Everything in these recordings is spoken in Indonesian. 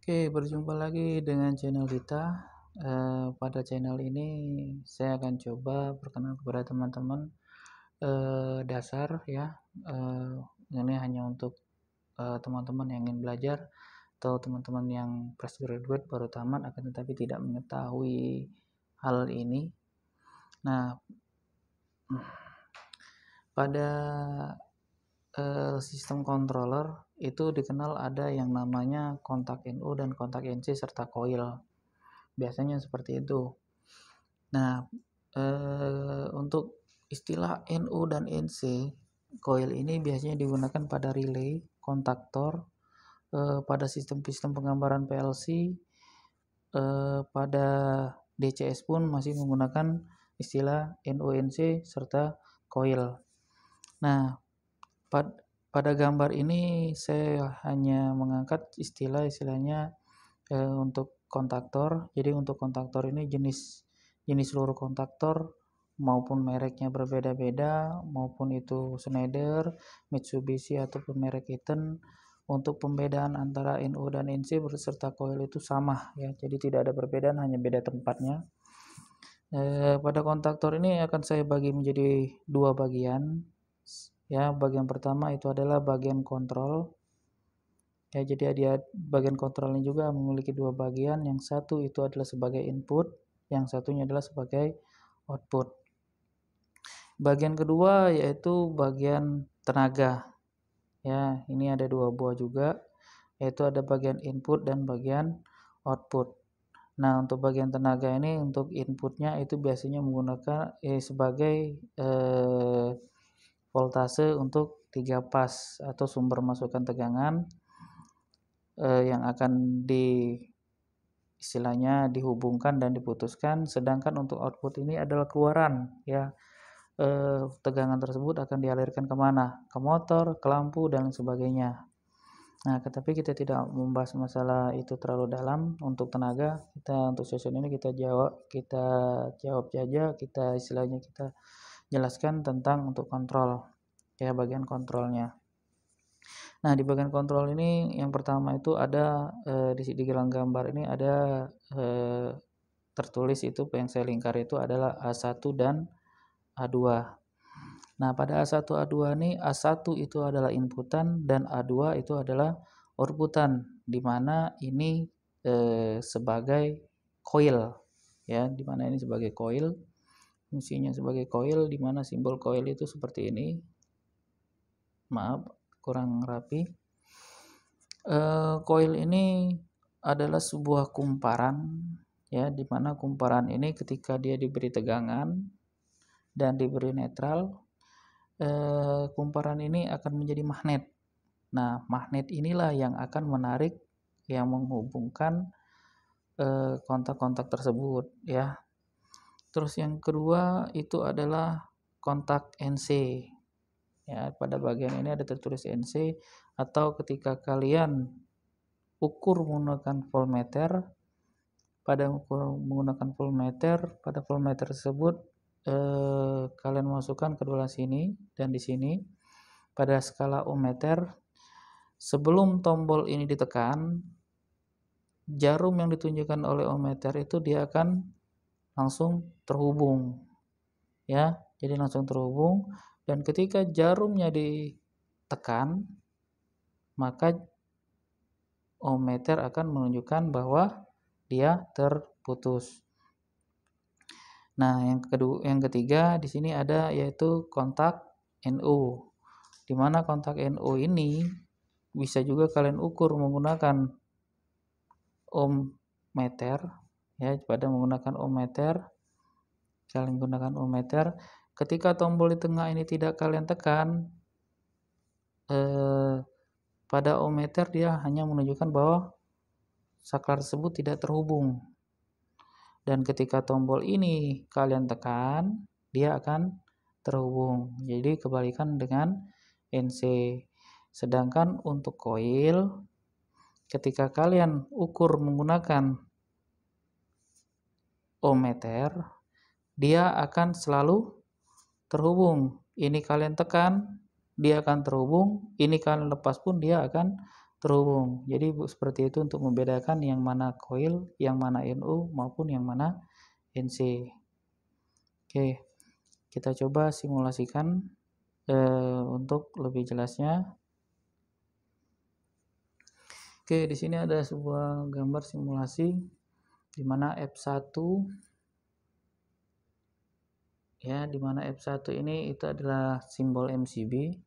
Oke, berjumpa lagi dengan channel kita. Pada channel ini saya akan coba perkenalkan kepada teman-teman dasar ya. Eh, ini hanya untuk teman-teman yang ingin belajar atau teman-teman yang fresh graduate baru tamat akan tetapi tidak mengetahui hal ini. Nah, pada sistem controller itu dikenal ada yang namanya kontak NO dan kontak NC serta coil. Biasanya seperti itu. Nah, untuk istilah NO dan NC, coil ini biasanya digunakan pada relay, kontaktor, pada sistem-sistem penggambaran PLC, pada DCS pun masih menggunakan istilah NONC serta coil. Nah, pada gambar ini saya hanya mengangkat istilahnya untuk kontaktor. Jadi untuk kontaktor ini jenis seluruh kontaktor maupun mereknya berbeda-beda, maupun itu Schneider, Mitsubishi ataupun merek Eaton. Untuk pembedaan antara NO dan NC beserta coil itu sama ya. Jadi tidak ada perbedaan, hanya beda tempatnya. Pada kontaktor ini akan saya bagi menjadi dua bagian. Ya, bagian pertama itu adalah bagian kontrol. Ya, jadi dia bagian kontrolnya juga memiliki dua bagian. Yang satu itu adalah sebagai input, yang satunya adalah sebagai output. Bagian kedua yaitu bagian tenaga. Ya, ini ada dua buah juga, yaitu ada bagian input dan bagian output. Nah, untuk bagian tenaga ini untuk inputnya itu biasanya menggunakan sebagai voltase untuk 3 pas atau sumber masukan tegangan yang akan istilahnya dihubungkan dan diputuskan, sedangkan untuk output ini adalah keluaran ya. Tegangan tersebut akan dialirkan kemana? Ke motor, ke lampu dan sebagainya. Nah, tetapi kita tidak membahas masalah itu terlalu dalam. Untuk tenaga, kita untuk session ini kita jawab saja, kita istilahnya kita jelaskan tentang untuk kontrol ya, bagian kontrolnya. Nah, di bagian kontrol ini yang pertama itu ada di dalam gambar ini ada tertulis itu yang saya lingkar itu adalah A1 dan A2. Nah, pada A1 A2 ini A1 itu adalah inputan dan A2 itu adalah outputan, di mana ini sebagai coil ya, di mana ini sebagai coil, fungsinya sebagai coil, di mana simbol coil itu seperti ini. Maaf, kurang rapi. Coil ini adalah sebuah kumparan ya, di mana kumparan ini ketika dia diberi tegangan dan diberi netral, kumparan ini akan menjadi magnet. Nah, magnet inilah yang akan menarik, yang menghubungkan kontak-kontak tersebut ya. Terus yang kedua itu adalah kontak NC. Ya, pada bagian ini ada tertulis NC, atau ketika kalian ukur menggunakan voltmeter, pada voltmeter tersebut kalian masukkan kedua sini dan di sini pada skala ohmmeter. Sebelum tombol ini ditekan, jarum yang ditunjukkan oleh ohmmeter itu dia akan langsung terhubung ya, jadi langsung terhubung. Dan ketika jarumnya ditekan, maka ohmmeter akan menunjukkan bahwa dia terputus. Nah, yang ketiga di sini ada yaitu kontak NO. Di mana kontak NO ini bisa juga kalian ukur menggunakan ohmmeter ya, pada menggunakan ohmmeter. Kalian gunakan ohmmeter. Ketika tombol di tengah ini tidak kalian tekan, pada ohmmeter dia hanya menunjukkan bahwa saklar tersebut tidak terhubung. Dan ketika tombol ini kalian tekan, dia akan terhubung. Jadi kebalikan dengan NC. Sedangkan untuk coil, ketika kalian ukur menggunakan ohmmeter, dia akan selalu terhubung. Ini kalian tekan, dia akan terhubung. Ini kalian lepas pun dia akan terhubung. Jadi seperti itu untuk membedakan yang mana coil, yang mana NO maupun yang mana NC. Oke, kita coba simulasikan untuk lebih jelasnya. Oke, di sini ada sebuah gambar simulasi di mana F1 ya, di mana F1 ini itu adalah simbol MCB.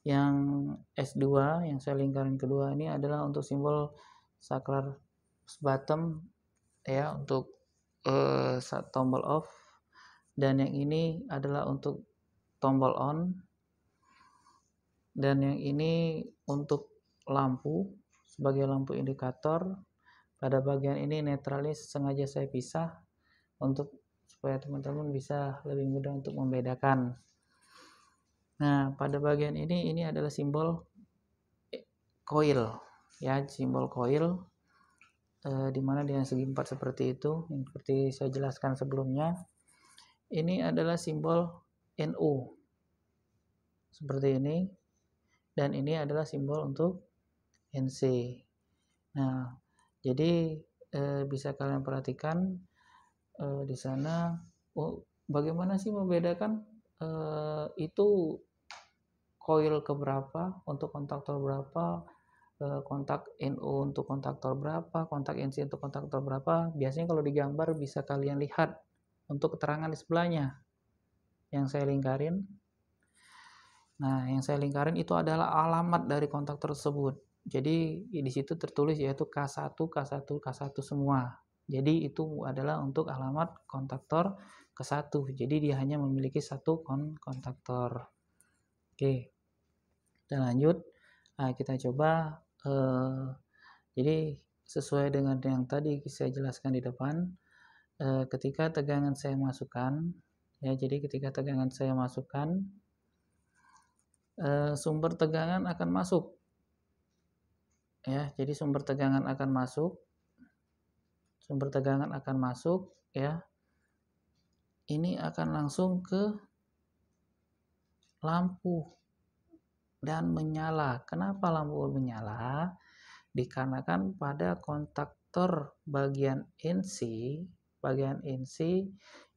Yang S2 yang saya lingkaran kedua ini adalah untuk simbol saklar bottom ya, untuk tombol off, dan yang ini adalah untuk tombol on, dan yang ini untuk lampu sebagai lampu indikator. Pada bagian ini netralis sengaja saya pisah untuk supaya teman-teman bisa lebih mudah untuk membedakan. Nah, pada bagian ini adalah simbol coil ya, simbol coil di mana dengan segi 4 seperti itu, yang seperti saya jelaskan sebelumnya. Ini adalah simbol NO seperti ini, dan ini adalah simbol untuk NC. Nah, jadi bisa kalian perhatikan di sana bagaimana sih membedakan itu coil keberapa, untuk kontaktor berapa, kontak NO untuk kontaktor berapa, kontak NC untuk kontaktor berapa. Biasanya kalau digambar bisa kalian lihat untuk keterangan di sebelahnya yang saya lingkarin. Nah, yang saya lingkarin itu adalah alamat dari kontaktor tersebut. Jadi di situ tertulis yaitu K1, K1, K1 semua. Jadi itu adalah untuk alamat kontaktor ke-1. Jadi dia hanya memiliki satu kontaktor. Oke, kita lanjut. Nah, kita coba. Jadi sesuai dengan yang tadi saya jelaskan di depan, ketika tegangan saya masukkan, ya. Jadi ketika tegangan saya masukkan, sumber tegangan akan masuk. Ya, jadi sumber tegangan akan masuk. Sumber tegangan akan masuk, ya. Ini akan langsung ke lampu dan menyala. Kenapa lampu menyala? Dikarenakan pada kontaktor bagian NC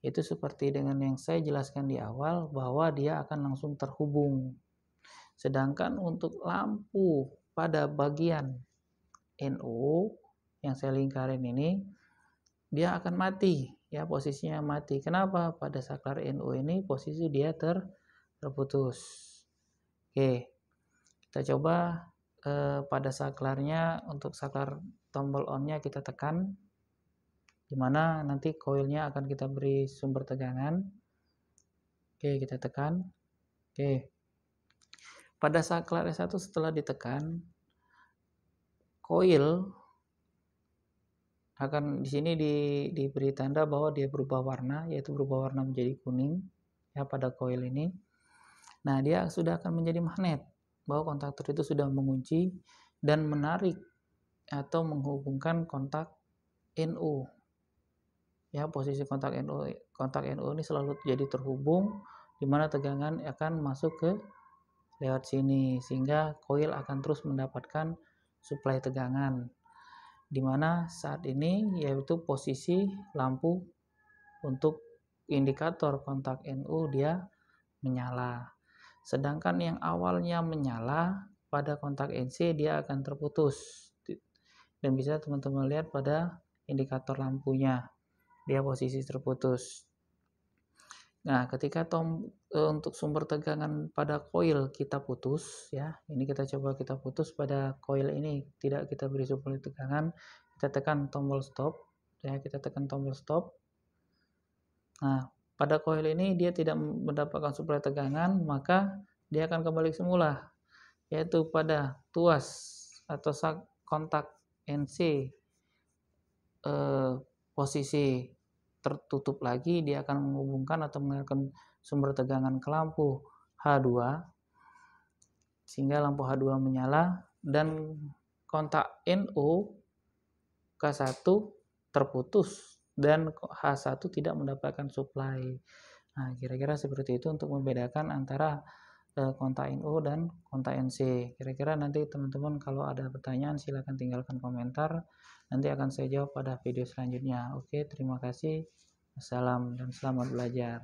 itu seperti dengan yang saya jelaskan di awal, bahwa dia akan langsung terhubung. Sedangkan untuk lampu pada bagian NO yang saya lingkarin ini, dia akan mati ya, posisinya mati. Kenapa? Pada saklar NO ini posisi dia terputus. Oke, kita coba pada saklarnya, untuk saklar tombol on-nya kita tekan, dimana nanti coilnya akan kita beri sumber tegangan. Oke, kita tekan. Oke, pada saklar S1 setelah ditekan, coil akan di sini diberi tanda bahwa dia berubah warna, yaitu berubah warna menjadi kuning ya pada coil ini. Nah, dia sudah akan menjadi magnet, bahwa kontaktor itu sudah mengunci dan menarik atau menghubungkan kontak NO. Ya, posisi kontak NO ini selalu jadi terhubung, di mana tegangan akan masuk ke lewat sini, sehingga coil akan terus mendapatkan suplai tegangan. Di mana saat ini yaitu posisi lampu untuk indikator kontak NO dia menyala. Sedangkan yang awalnya menyala pada kontak NC dia akan terputus. Dan bisa teman-teman lihat pada indikator lampunya, dia posisi terputus. Nah, ketika untuk sumber tegangan pada coil kita putus ya. Ini kita coba kita putus pada coil ini, tidak kita beri suplai tegangan. Kita tekan tombol stop ya, kita tekan tombol stop. Nah, pada coil ini dia tidak mendapatkan suplai tegangan, maka dia akan kembali semula, yaitu pada tuas atau kontak NC posisi tertutup lagi, dia akan menghubungkan atau mengalirkan sumber tegangan ke lampu H2, sehingga lampu H2 menyala dan kontak NO K1 terputus dan H1 tidak mendapatkan suplai. Nah, kira-kira seperti itu untuk membedakan antara kontak NO dan kontak NC. Kira-kira nanti teman-teman kalau ada pertanyaan silahkan tinggalkan komentar, nanti akan saya jawab pada video selanjutnya. Oke, terima kasih. Assalam dan selamat belajar.